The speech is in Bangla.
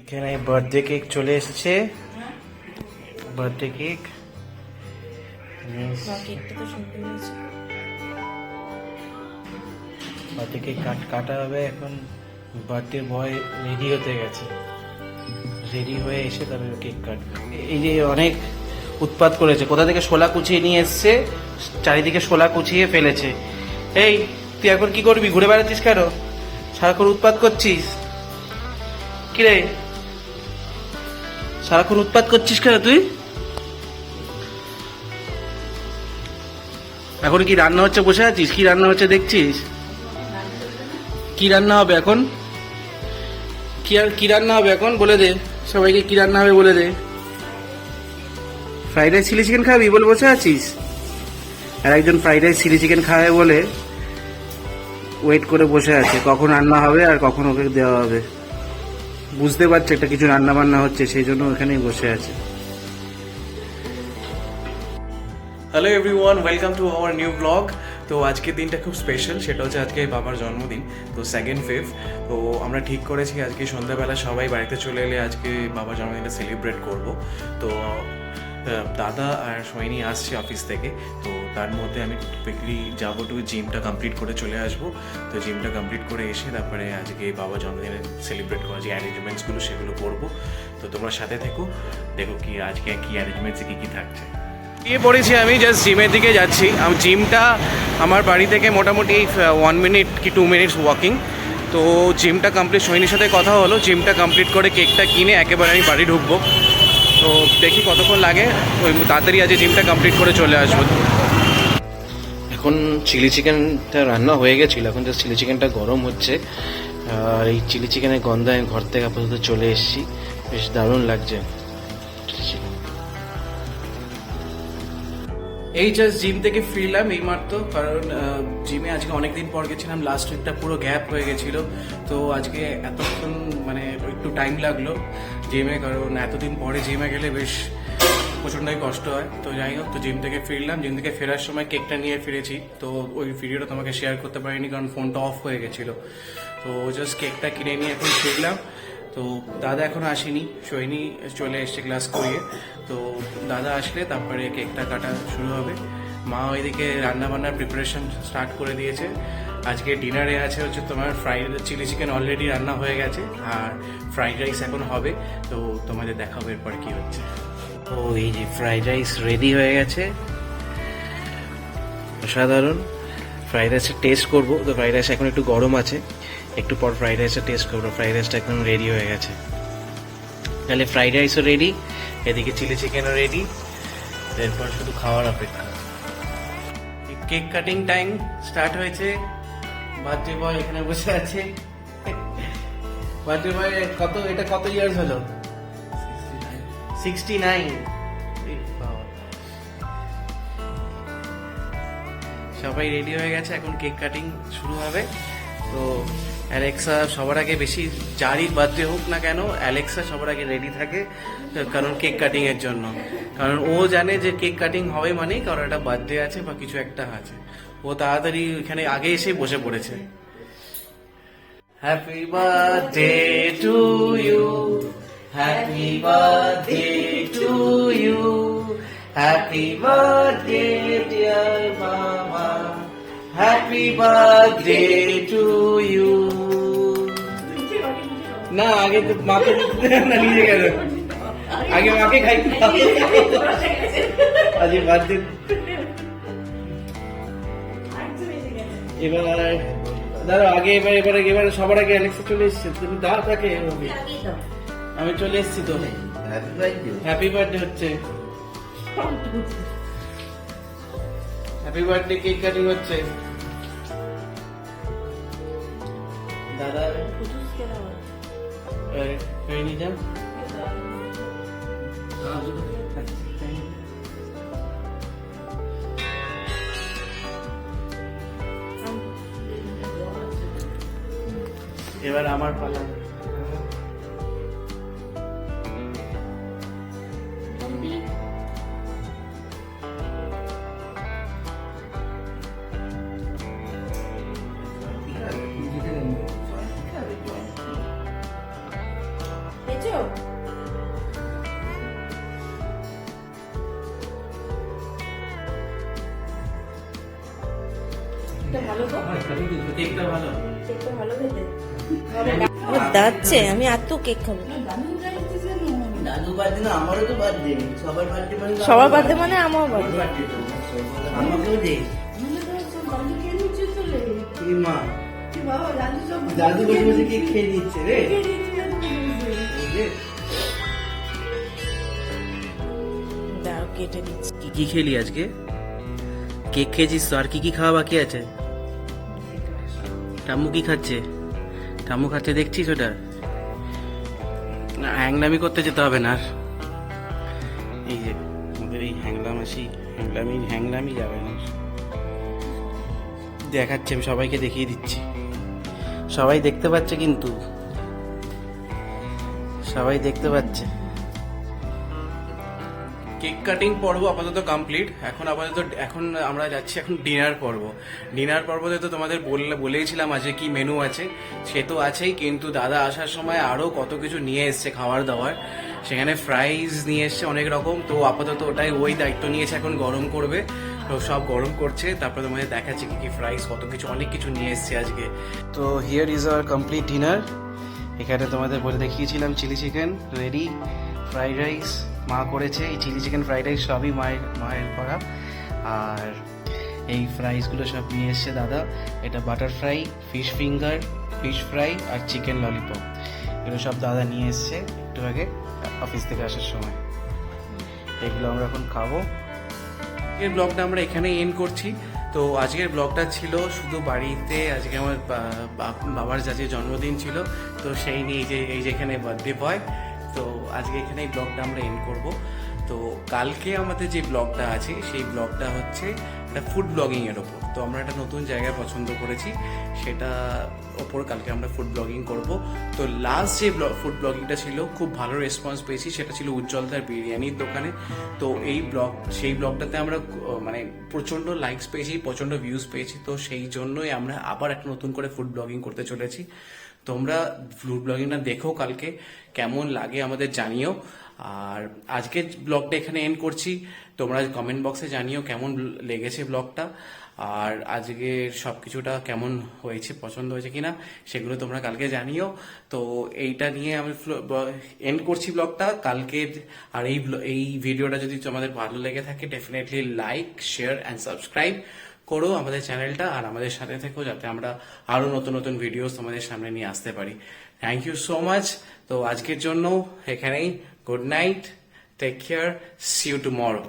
এখানে বার্থডে কেক চলে এসেছে। বার্থডে কেক বার্থডে কেক কাটা হবে এখন। বার্থডে বয় রেডি হতে গেছে, রেডি হয়ে এসে তারপরে কেক কাটবে। এই যে অনেক উৎপাত করেছে, কোথা থেকে শোলা কুচিয়ে নিয়ে এসছে, চারিদিকে শোলা কুচিয়ে ফেলেছে। এই তুই এখন কি করবি, ঘুরে বেড়াচ্ছিস কেন, সারাক্ষণ উৎপাত করছিস? কিরে সারাক্ষণ উৎপাত করছিস কেন তুই? এখন কি রান্না হচ্ছে, বসে আছিস? কি রান্না হচ্ছে দেখছিস? কি রান্না হবে এখন? কি রান্না হবে এখন বলে দে সবাইকে, কি রান্না হবে বলে দে। ফ্রাইড রাইস চিলি চিকেন খাবি বলে বসে আছিস? আর একজন ফ্রাইড রাইস চিলি চিকেন খাবে বলে ওয়েট করে বসে আছে, কখন রান্না হবে আর কখন ওকে দেওয়া হবে। বুঝতে পারছে একটা কিছু রান্না বান্না হচ্ছে, সেই জন্য ওখানেই বসে আছে। Hello everyone, welcome to our new blog. তো আজকের দিনটা খুব স্পেশাল, সেটা হচ্ছে আজকে বাবার জন্মদিন, তো 2nd Feb। তো আমরা ঠিক করেছি আজকে সন্ধ্যাবেলা সবাই বাড়িতে চলে এলে আজকে বাবার জন্মদিনটা সেলিব্রেট করব। তো দাদা আর সোহিনী আসছে অফিস থেকে, তো তার মধ্যে আমি কুইকলি যাবো টু জিমটা কমপ্লিট করে চলে আসবো। তো জিমটা কমপ্লিট করে এসে তারপরে আজকে বাবার জন্মদিনে সেলিব্রেট করা যে অ্যারেঞ্জমেন্টসগুলো সেগুলো করবো। তো তোমরা সাথে থেকো, দেখো কি আজকে কি অ্যারেঞ্জমেন্টসে কী কী থাকছে। গিয়ে পড়েছি, আমি জাস্ট জিমের দিকে যাচ্ছি। জিমটা আমার বাড়ি থেকে মোটামুটি 1 মিনিট কি 2 মিনিটস ওয়াকিং। তো জিমটা কমপ্লিট, সোহিনীর সাথে কথা হলো, জিমটা কমপ্লিট করে কেকটা কিনে একেবারে আমি বাড়ি ঢুকবো। তো দেখি কতক্ষণ লাগে, ওই তাড়াতাড়ি আজকে জিমটা কমপ্লিট করে চলে আসবো। এখন চিলি চিকেনটা রান্না হয়ে গেছিলো, এখন জাস্ট চিলি চিকেনটা গরম হচ্ছে। আর এই চিলি চিকেনের গন্ধে আমি ঘর থেকে আপাতত চলে এসেছি, বেশ দারুণ লাগছে। এই জাস্ট জিম থেকে ফিরলাম এইমাত্র, কারণ জিমে আজকে অনেকদিন পর গেছিলাম, লাস্ট উইকটা পুরো গ্যাপ হয়ে গেছিলো। তো আজকে এতক্ষণ মানে একটু টাইম লাগলো জিমে, কারণ এতদিন পরে জিমে গেলে বেশ প্রচণ্ডই কষ্ট হয়। তো যাই হোক, তো জিম থেকে ফিরলাম, জিম থেকে ফেরার সময় কেকটা নিয়ে ফিরেছি। তো ওই ভিডিওটা তোমাকে শেয়ার করতে পারিনি কারণ ফোনটা অফ হয়ে গেছিলো। তো জাস্ট কেকটা কিনে নিয়ে এখন ফিরলাম। তো দাদা এখনো আসেনি, সোহিনী চলে এসছে ক্লাস করিয়ে। তো দাদা আসলে তারপরে কেকটা কাটা শুরু হবে। মা ওইদিকে রান্নাবান্নার প্রিপারেশন স্টার্ট করে দিয়েছে। আজকে ডিনারে আছে হচ্ছে তোমার ফ্রাইড চিলি চিকেন অলরেডি রান্না হয়ে গেছে, আর ফ্রাইড রাইস এখন হবে। তো তোমাদের দেখাবো এরপর কি হচ্ছে। তো এই যে ফ্রাইড রাইস রেডি হয়ে গেছে, অসাধারণ। ফ্রাইড রাইসের টেস্ট করবো, তো ফ্রাইড রাইস এখন একটু গরম আছে, একটু পর ফ্রাইড রাইসের টেস্ট করবো। ফ্রাইড রাইসটা একদম রেডি হয়ে গেছে, তাহলে ফ্রাইড রাইসও রেডি, এদিকে চিলি চিকেনও রেডি, এরপর শুধু খাওয়ার অপেক্ষা। কেক কাটিং টাইম স্টার্ট হয়েছে। বার্থডে বয় এখানে বসে আছে। বার্থডে বয় কত, এটা কত ইয়ার্স হলো? 69। সবাই রেডি হয়ে গেছে, এখন কেক কাটিং শুরু হবে। তো অ্যালেক্সা সবার আগে, বেশি যারই বার্থডে হোক না কেন, অ্যালেক্সা সবার আগে রেডি থাকে, কারণ কেক কাটিং এর জন্য। কারণ ও জানে যে কেক কাটিং হবে মানেই কারণ একটা বার্থডে আছে বা কিছু একটা আছে। ও তাড়াতাড়ি এখানে আগে এসে বসে পড়েছে। Happy birthday to you, happy birthday to you, happy birthday dear মামা, হ্যাপি বার্থডে টু ইউ। না আগে তো মাকে না, নিজে গেল আগে, মাকে খাই আজকে বার্থডে। এবার দাঁড়াও, আগে এবারে সবার আগে অ্যালেক্সা চলে এসছে, তুমি দাঁড় থাকে। আমি চলে এসছি তো, হ্যাপি বার্থডে হচ্ছে, হ্যাপি বার্থডে কেক কাটিং হচ্ছে। দাদা নিয়ে যান। এবার আমার পালা। পেয়েছো? খাচ্ছো? এটা ভালো তো? কেকটা ভালো। কেকটা ভালো খেতে? আমার দাঁতছে, আমি এত কেক খাবো। দাদু বার্থডে না, আমারও তো বার্থডে, সবার বার্থডে মানে সবার বার্থডে মানে আমার বার্থডে। আমাকেও দে। দাদু খেয়ে নিচ্ছে তো রে। এ মা, কি বাবা, দাদু সব দাদু বসে বসে কেক খেয়ে নিচ্ছে রে। খেয়ে নিচ্ছে, দাদু খেয়ে নিচ্ছে। এই রে। দাঁড়াও কেটে দিচ্ছি। কি কি খেলি আজকে? কেক খেয়েছিস তো, আর কি কি খাওয়া বাকি আছে? টাম্মু কি খাচ্ছে? টাম্মু খাচ্ছে দেখছিস ওটা? না, হ্যাংলামি করতে যেতে হবে না আর। এই যে আমাদের এই হ্যাংলামি যাবে না। দেখাচ্ছি, আমি সবাইকে দেখিয়ে দিচ্ছি। সবাই দেখতে পাচ্ছে, কিন্তু সবাই দেখতে পাচ্ছে। কেক কাটিং পর্ব আপাতত কমপ্লিট। এখন আমরা যাচ্ছি এখন ডিনার পর্বতে তো তোমাদের বলেইছিলাম আজকে কি মেনু আছে, সে তো আছেই, কিন্তু দাদা আসার সময় আরো কত কিছু নিয়ে এসছে খাবার দাবার। সেখানে ফ্রাইজ নিয়ে এসছে অনেক রকম, তো আপাতত ওই দায়িত্ব নিয়েছে, এখন গরম করবে। তো সব গরম করছে, তারপরে তোমাদের দেখাচ্ছি কি কি ফ্রাইজ, কত কিছু, অনেক কিছু নিয়ে এসছে আজকে। তো here is our complete dinner. এখানে তোমাদের বলে দেখিয়েছিলাম chilli chicken ready, fried rice মা করেছে, এই চিলি চিকেন ফ্রাইড রাইস সবই মায়ের করা। আর এই ফ্রাইসগুলো সব নিয়ে এসছে দাদা। এটা butter fry, fish finger, fish fry আর চিকেন ললিপপ, এগুলো সব দাদা নিয়ে এসছে একটু আগে অফিস থেকে আসার সময়। এগুলো আমরা এখন খাবো। আজকের ব্লগটা আমরা এখানে এন্ড করছি। তো আজকের ব্লগটা ছিল শুধু বাড়িতে, আজকে আমার বাবার আজকে জন্মদিন ছিল, তো সেই নিয়ে এই যে এখানে বার্থডে বয়। তো আজকে এখানে এই ব্লগটা আমরা এন্ড করব। তো কালকে আমাদের যে ব্লগটা আছে সেই ব্লগটা হচ্ছে একটা ফুড ব্লগিং এর ওপর। তো আমরা একটা নতুন জায়গা পছন্দ করেছি, সেটা ওপর কালকে আমরা ফুড ব্লগিং করব। তো লাস্ট যে ফুড ব্লগিংটা ছিল, খুব ভালো রেসপন্স পেয়েছি, সেটা ছিল উজ্জ্বলদার বিরিয়ানির দোকানে। তো সেই ব্লগটাতে আমরা মানে প্রচন্ড লাইকস পেয়েছি, প্রচন্ড ভিউজ পেয়েছি। তো সেই জন্যই আমরা আবার একটা নতুন করে ফুড ব্লগিং করতে চলেছি। তোমরা ফুড ব্লগিংটা দেখো, কালকে কেমন লাগে আমাদের জানিও। আর আজকের ব্লগটা এখানে এন্ড করছি। তোমরা কমেন্ট বক্সে জানিও কেমন লেগেছে ব্লগটা, আর আজকের সবকিছুটা কেমন হয়েছে, পছন্দ হয়েছে কিনা, সেগুলো তোমরা কালকে জানিও। তো এইটা নিয়ে আমি এন্ড করছি ব্লগটা কালকে। আর এই ভিডিওটা যদি তোমাদের ভালো লেগে থাকে, definitely like, share and subscribe করো আমাদের চ্যানেলটা, আর আমাদের সাথে থেকো, যাতে আমরা আরো নতুন নতুন ভিডিওস তোমাদের সামনে নিয়ে আসতে পারি। Thank you so much. তো আজকের জন্য এখানেই, good night, take care, see you tomorrow.